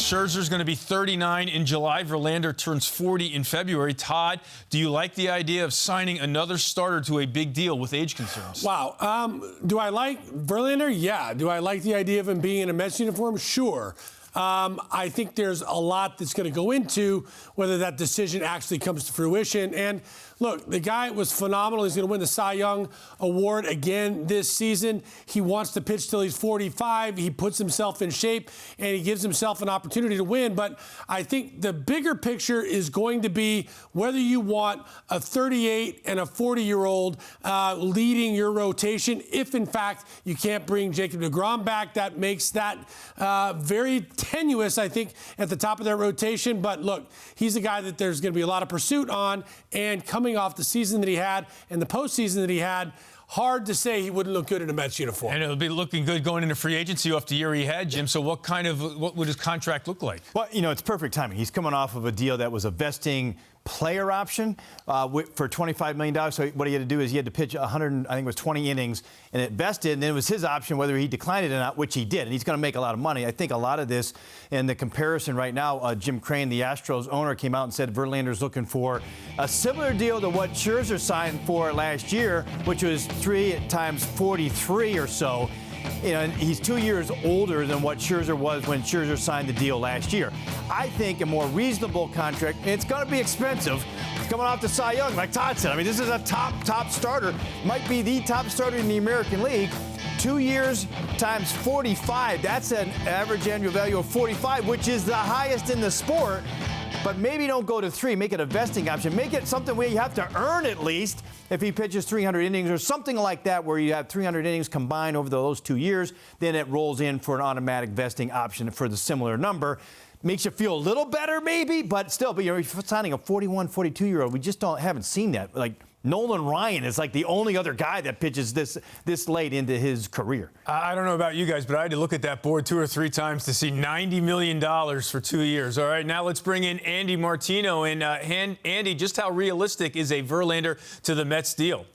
Scherzer's going to be 39 in July. Verlander turns 40 in February. Todd, do you like the idea of signing another starter to a big deal with age concerns? Wow. Do I like Verlander? Yeah. Do I like the idea of him being in a Mets uniform? Sure. I think there's a lot that's going to go into whether that decision actually comes to fruition. And look, the guy was phenomenal. He's going to win the Cy Young Award again this season. He wants to pitch till he's 45. He puts himself in shape, and he gives himself an opportunity to win. But I think the bigger picture is going to be whether you want a 38 and a 40-year-old leading your rotation. If, in fact, you can't bring Jacob deGrom back, that makes that very tenuous, I think, at the top of their rotation. But look, he's a guy that there's going to be a lot of pursuit on, and coming off the season that he had and the postseason that he had, hard to say he wouldn't look good in a Mets uniform. And it'll be looking good going into free agency off the year he had, Jim. So what would his contract look like? Well, it's perfect timing. He's coming off of a deal that was a vesting player option for $25 million. So what he had to do is he had to pitch 100, I think it was 20 innings, and it vested, and then it was his option whether he declined it or not, which he did. And he's going to make a lot of money. I think a lot of this, and the comparison right now, Jim Crane, the Astros owner, came out and said Verlander's looking for a similar deal to what Scherzer signed for last year, which was 3 times 43 or so. And he's 2 years older than what Scherzer was when Scherzer signed the deal last year. I think a more reasonable contract, and it's going to be expensive, coming off the Cy Young, like Todd said. I mean, this is a top starter. Might be the top starter in the American League. 2 years times 45, that's an average annual value of 45, which is the highest in the sport. But maybe don't go to 3. Make it a vesting option. Make it something where you have to earn at least if he pitches 300 innings or something like that, where you have 300 innings combined over those 2 years. Then it rolls in for an automatic vesting option for the similar number. Makes you feel a little better maybe, but still, but you're signing a 41, 42-year-old. We just haven't seen that. Like, Nolan Ryan is like the only other guy that pitches this late into his career. I don't know about you guys, but I had to look at that board 2 or 3 times to see $90 million for 2 years. All right, now let's bring in Andy Martino. And Andy, just how realistic is a Verlander to the Mets deal?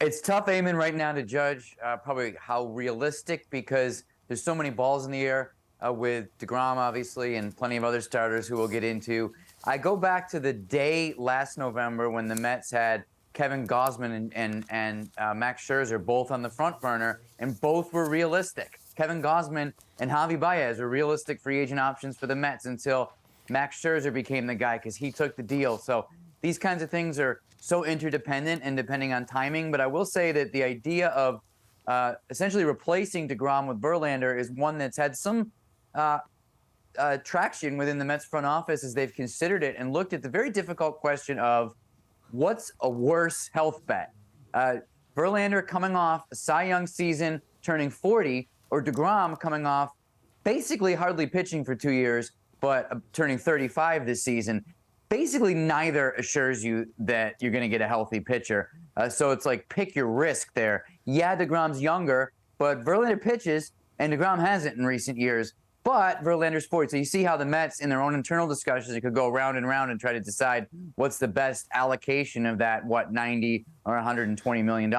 It's tough, Eamon, right now to judge probably how realistic, because there's so many balls in the air with deGrom, obviously, and plenty of other starters who we'll get into. I go back to the day last November when the Mets had Kevin Gausman and Max Scherzer both on the front burner, and both were realistic. Kevin Gausman and Javi Baez were realistic free agent options for the Mets until Max Scherzer became the guy because he took the deal. So these kinds of things are so interdependent and depending on timing. But I will say that the idea of essentially replacing deGrom with Verlander is one that's had some traction within the Mets front office as they've considered it and looked at the very difficult question of what's a worse health bet? Verlander coming off a Cy Young season, turning 40, or deGrom coming off basically hardly pitching for 2 years, but turning 35 this season. Basically, neither assures you that you're going to get a healthy pitcher. So it's like pick your risk there. Yeah, deGrom's younger, but Verlander pitches, and deGrom hasn't in recent years. But Verlander's 40. So you see how the Mets, in their own internal discussions, it could go round and round and try to decide what's the best allocation of that, $90 or $120 million.